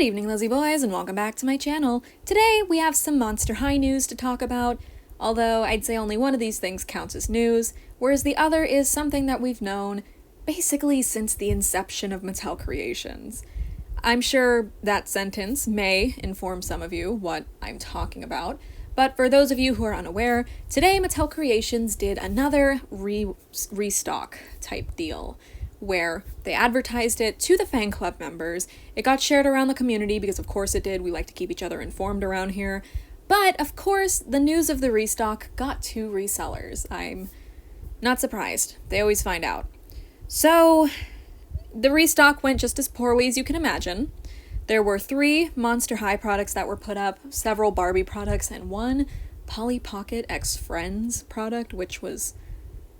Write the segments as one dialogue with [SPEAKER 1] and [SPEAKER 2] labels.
[SPEAKER 1] Good evening, Lizzie boys, and welcome back to my channel. Today, we have some Monster High news to talk about, although I'd say only one of these things counts as news, whereas the other is something that we've known basically since the inception of Mattel Creations. I'm sure that sentence may inform some of you what I'm talking about, but for those of you who are unaware, today Mattel Creations did another restock type deal, where they advertised it to the fan club members. It got shared around the community because of course it did. We like to keep each other informed around here. But of course, the news of the restock got to resellers. I'm not surprised. They always find out. So the restock went just as poorly as you can imagine. There were 3 Monster High products that were put up, several Barbie products, and 1 Polly Pocket X Friends product, which was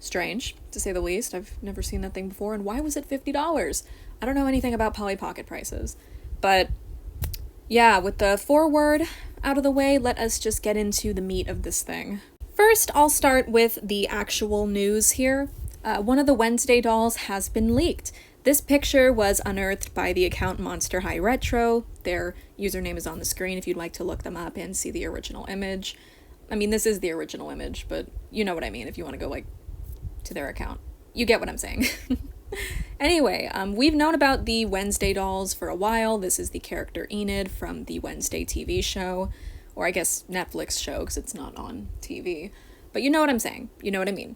[SPEAKER 1] strange, to say the least. I've never seen that thing before, and why was it $50? I don't know anything about Polly Pocket prices. But yeah, with the foreword out of the way, let us just get into the meat of this thing. First, I'll start with the actual news here. One of the Wednesday dolls has been leaked. This picture was unearthed by the account Monster High Retro. Their username is on the screen if you'd like to look them up and see the original image. I mean, this is the original image, but you know what I mean if you want to go, to their account. You get what I'm saying. Anyway, we've known about the Wednesday dolls for a while. This is the character Enid from the Wednesday TV show, or I guess Netflix show, because it's not on TV. But you know what I'm saying. You know what I mean.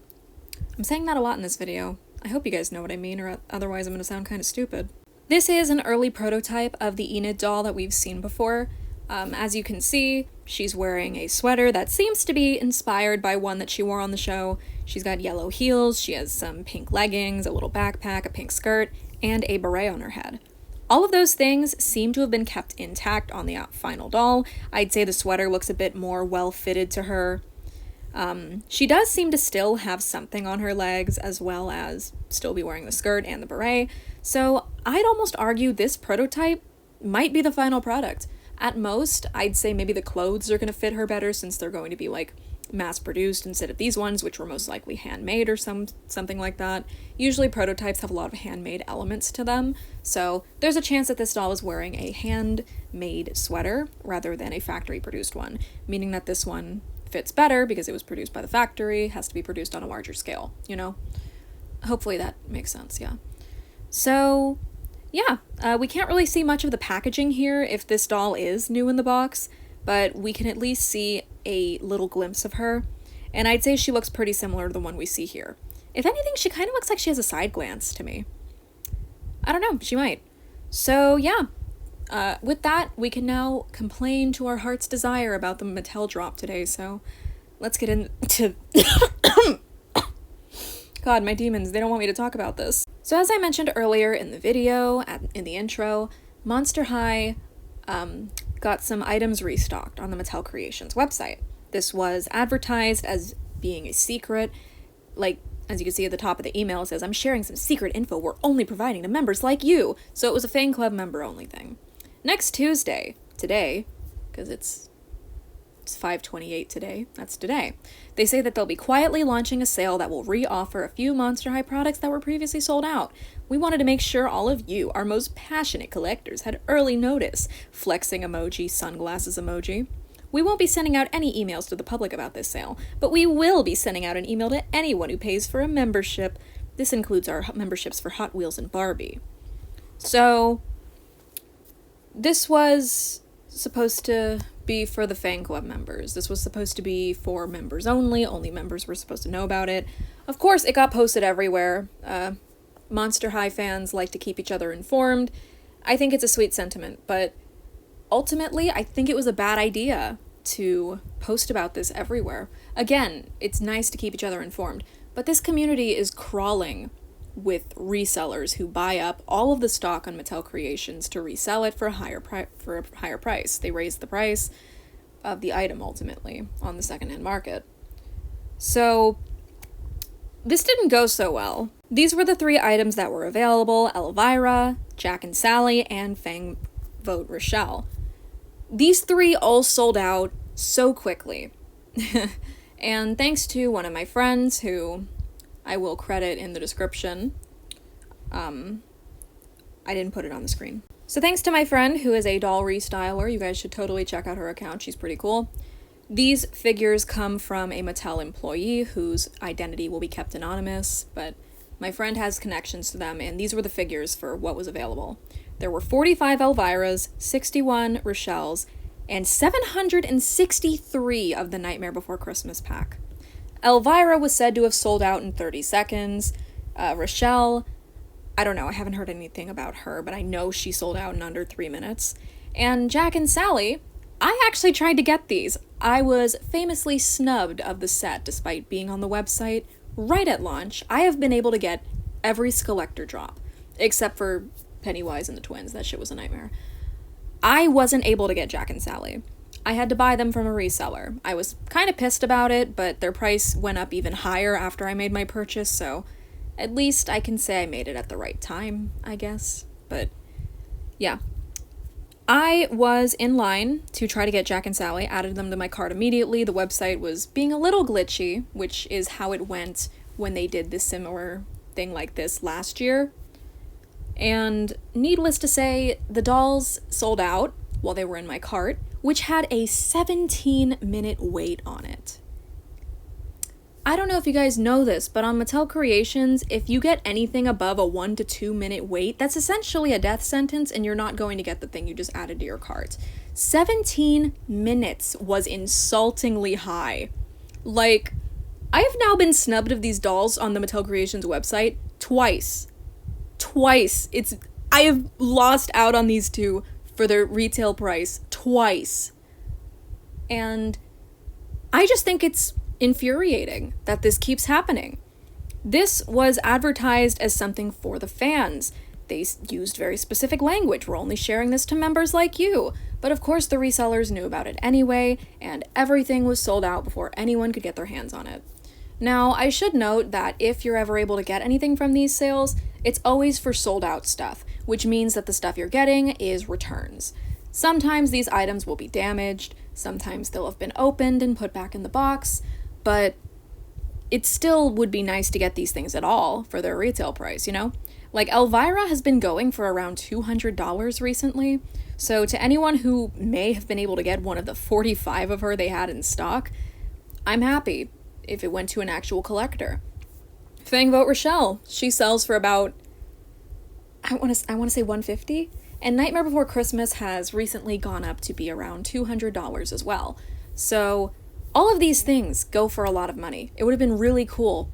[SPEAKER 1] I'm saying that a lot in this video. I hope you guys know what I mean, or otherwise I'm going to sound kind of stupid. This is an early prototype of the Enid doll that we've seen before. As you can see, she's wearing a sweater that seems to be inspired by one that she wore on the show. She's got yellow heels, she has some pink leggings, a little backpack, a pink skirt, and a beret on her head. All of those things seem to have been kept intact on the final doll. I'd say the sweater looks a bit more well-fitted to her. She does seem to still have something on her legs, as well as still be wearing the skirt and the beret, so I'd almost argue this prototype might be the final product. At most, I'd say maybe the clothes are going to fit her better since they're going to be, mass-produced instead of these ones, which were most likely handmade or something like that. Usually prototypes have a lot of handmade elements to them, so there's a chance that this doll is wearing a handmade sweater rather than a factory-produced one, meaning that this one fits better because it was produced by the factory, has to be produced on a larger scale, you know? Hopefully that makes sense, yeah. So yeah, we can't really see much of the packaging here if this doll is new in the box, but we can at least see a little glimpse of her, and I'd say she looks pretty similar to the one we see here. If anything, she kind of looks like she has a side glance to me. I don't know, she might. So yeah, with that, we can now complain to our heart's desire about the Mattel drop today, so let's get into... God, my demons, they don't want me to talk about this. So as I mentioned earlier in the video, in the intro, Monster High got some items restocked on the Mattel Creations website. This was advertised as being a secret. As you can see at the top of the email, it says, "I'm sharing some secret info we're only providing to members like you." So it was a fan club member only thing. Next Tuesday, today, because it's 5/28 today, that's today, they say that they'll be quietly launching a sale that will re-offer a few Monster High products that were previously sold out. We wanted to make sure all of you, our most passionate collectors, had early notice. Flexing emoji, sunglasses emoji. We won't be sending out any emails to the public about this sale, but we will be sending out an email to anyone who pays for a membership. This includes our memberships for Hot Wheels and Barbie. So this was supposed to be for the fan club members. This was supposed to be for members only. Only members were supposed to know about it. Of course, it got posted everywhere. Monster High fans like to keep each other informed. I think it's a sweet sentiment, but ultimately, I think it was a bad idea to post about this everywhere. Again, it's nice to keep each other informed, but this community is crawling with resellers who buy up all of the stock on Mattel Creations to resell it for a higher price. They raise the price of the item ultimately on the secondhand market. So this didn't go so well. These were the 3 items that were available: Elvira, Jack and Sally, and Fang Vote Rochelle. These 3 all sold out so quickly. And thanks to one of my friends who I will credit in the description. I didn't put it on the screen. So thanks to my friend who is a doll restyler, you guys should totally check out her account, she's pretty cool. These figures come from a Mattel employee whose identity will be kept anonymous, but my friend has connections to them, and these were the figures for what was available. There were 45 Elviras, 61 Rochelles, and 763 of the Nightmare Before Christmas pack. Elvira was said to have sold out in 30 seconds. Rochelle, I don't know, I haven't heard anything about her, but I know she sold out in under 3 minutes. And Jack and Sally, I actually tried to get these. I was famously snubbed of the set despite being on the website right at launch. I have been able to get every Skeletor drop, except for Pennywise and the twins. That shit was a nightmare. I wasn't able to get Jack and Sally. I had to buy them from a reseller. I was kind of pissed about it, but their price went up even higher after I made my purchase, so at least I can say I made it at the right time, I guess. But yeah. I was in line to try to get Jack and Sally, added them to my cart immediately. The website was being a little glitchy, which is how it went when they did this similar thing like this last year. And needless to say, the dolls sold out while they were in my cart, which had a 17-minute wait on it. I don't know if you guys know this, but on Mattel Creations, if you get anything above a 1 to 2 minute wait, that's essentially a death sentence and you're not going to get the thing you just added to your cart. 17 minutes was insultingly high. Like, I have now been snubbed of these dolls on the Mattel Creations website twice. I have lost out on these two for their retail price twice. And I just think it's infuriating that this keeps happening. This was advertised as something for the fans. They used very specific language. We're only sharing this to members like you. But of course the resellers knew about it anyway, and everything was sold out before anyone could get their hands on it. Now, I should note that if you're ever able to get anything from these sales, it's always for sold out stuff, which means that the stuff you're getting is returns. Sometimes these items will be damaged, sometimes they'll have been opened and put back in the box, but it still would be nice to get these things at all for their retail price, you know? Like, Elvira has been going for around $200 recently, so to anyone who may have been able to get one of the 45 of her they had in stock, I'm happy if it went to an actual collector. Thing about Rochelle, she sells for about, I want to say $150, and Nightmare Before Christmas has recently gone up to be around $200 as well. So all of these things go for a lot of money. It would have been really cool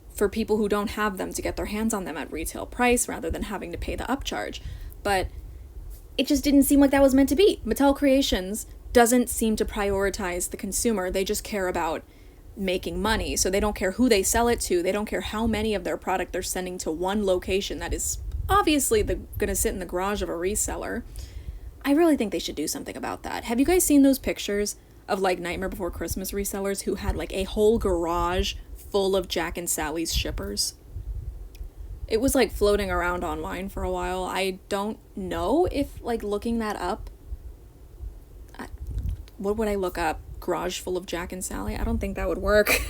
[SPEAKER 1] for people who don't have them to get their hands on them at retail price rather than having to pay the upcharge. But it just didn't seem like that was meant to be. Mattel Creations doesn't seem to prioritize the consumer. They just care about making money. So they don't care who they sell it to. They don't care how many of their product they're sending to one location that is obviously gonna sit in the garage of a reseller. I really think they should do something about that. Have you guys seen those pictures of like Nightmare Before Christmas resellers who had like a whole garage full of Jack and Sally's shippers? It was like floating around online for a while. I don't know if like looking that up, what would I look up? Garage full of Jack and Sally? I don't think that would work.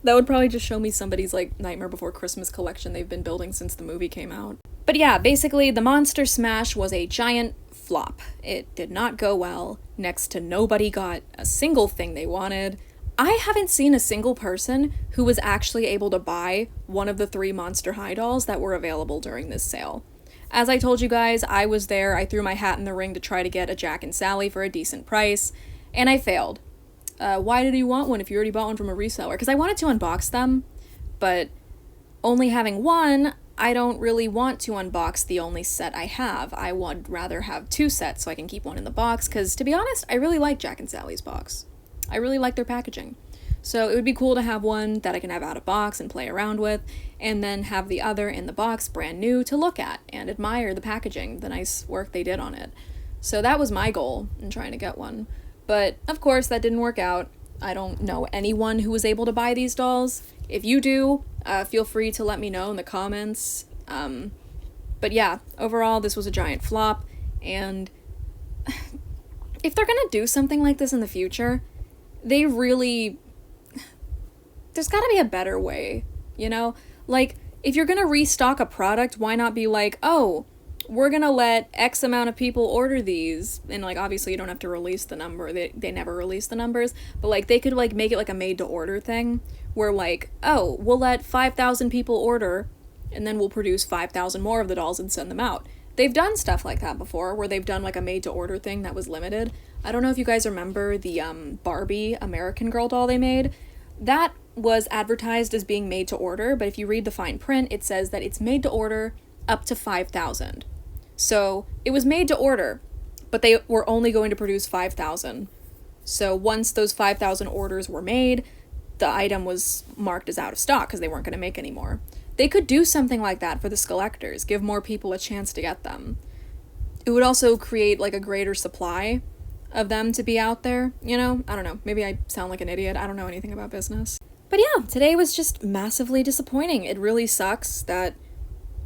[SPEAKER 1] That would probably just show me somebody's like Nightmare Before Christmas collection they've been building since the movie came out. But yeah, basically the Monster Smash was a giant flop. It did not go well. Next to nobody got a single thing they wanted. I haven't seen a single person who was actually able to buy one of the 3 Monster High dolls that were available during this sale. As I told you guys, I was there. I threw my hat in the ring to try to get a Jack and Sally for a decent price, and I failed. Why did you want one if you already bought one from a reseller? Because I wanted to unbox them, but only having one, I don't really want to unbox the only set I have. I would rather have 2 sets so I can keep one in the box, because to be honest, I really like Jack and Sally's box. I really like their packaging. So it would be cool to have one that I can have out of box and play around with, and then have the other in the box brand new to look at and admire the packaging, the nice work they did on it. So that was my goal in trying to get one. But of course that didn't work out. I don't know anyone who was able to buy these dolls. If you do, feel free to let me know in the comments. But yeah, overall this was a giant flop, and if they're gonna do something like this in the future, there's gotta be a better way, you know? Like, if you're gonna restock a product, why not be like, oh, we're gonna let X amount of people order these, and like obviously you don't have to release the number, they never release the numbers, but like they could like make it like a made to order thing where like, oh, we'll let 5,000 people order and then we'll produce 5,000 more of the dolls and send them out. They've done stuff like that before where they've done like a made to order thing that was limited. I don't know if you guys remember the Barbie American Girl doll they made. That was advertised as being made to order, but if you read the fine print, it says that it's made to order up to 5,000. So it was made to order, but they were only going to produce 5,000. So once those 5,000 orders were made, the item was marked as out of stock because they weren't going to make any more. They could do something like that for the Skelectors, give more people a chance to get them. It would also create like a greater supply of them to be out there, you know? I don't know, maybe I sound like an idiot, I don't know anything about business. But yeah, today was just massively disappointing. It really sucks that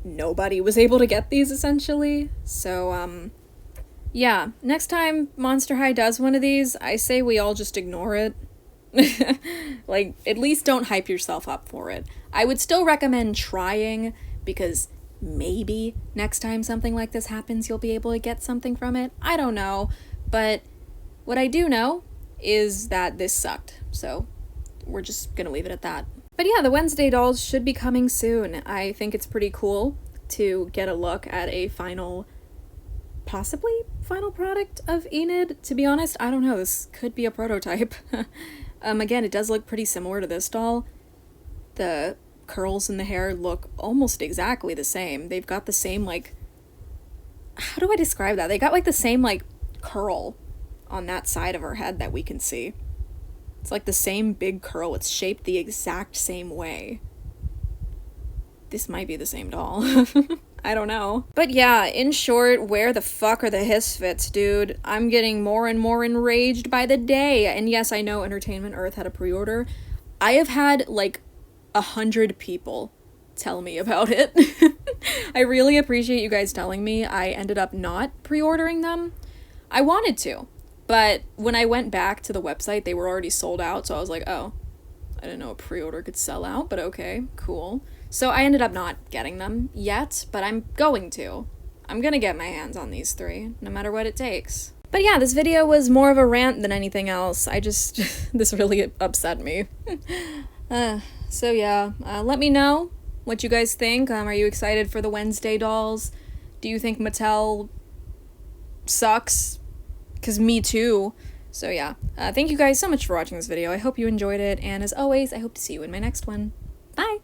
[SPEAKER 1] nobody was able to get these, essentially. So, yeah, next time Monster High does one of these, I say we all just ignore it. Like, at least don't hype yourself up for it. I would still recommend trying, because maybe next time something like this happens, you'll be able to get something from it. I don't know, but what I do know is that this sucked, so we're just gonna leave it at that. But yeah, the Wednesday dolls should be coming soon. I think it's pretty cool to get a look at a possibly final product of Enid. To be honest, I don't know, this could be a prototype. Again, it does look pretty similar to this doll. The curls in the hair look almost exactly the same. They've got the same, like, how do I describe that? They got like the same, like, curl on that side of her head that we can see. It's like the same big curl. It's shaped the exact same way. This might be the same doll. I don't know. But yeah, in short, where the fuck are the Hisfits, dude? I'm getting more and more enraged by the day. And yes, I know Entertainment Earth had a pre-order. I have had like 100 people tell me about it. I really appreciate you guys telling me. I ended up not pre-ordering them. I wanted to. But when I went back to the website, they were already sold out, so I was like, oh, I didn't know a pre-order could sell out, but okay, cool. So I ended up not getting them yet, but I'm going to. I'm gonna get my hands on these three, no matter what it takes. But yeah, this video was more of a rant than anything else. This really upset me. So yeah, let me know what you guys think. Are you excited for the Wednesday dolls? Do you think Mattel sucks? Because me too. So yeah, thank you guys so much for watching this video. I hope you enjoyed it, and as always, I hope to see you in my next one. Bye!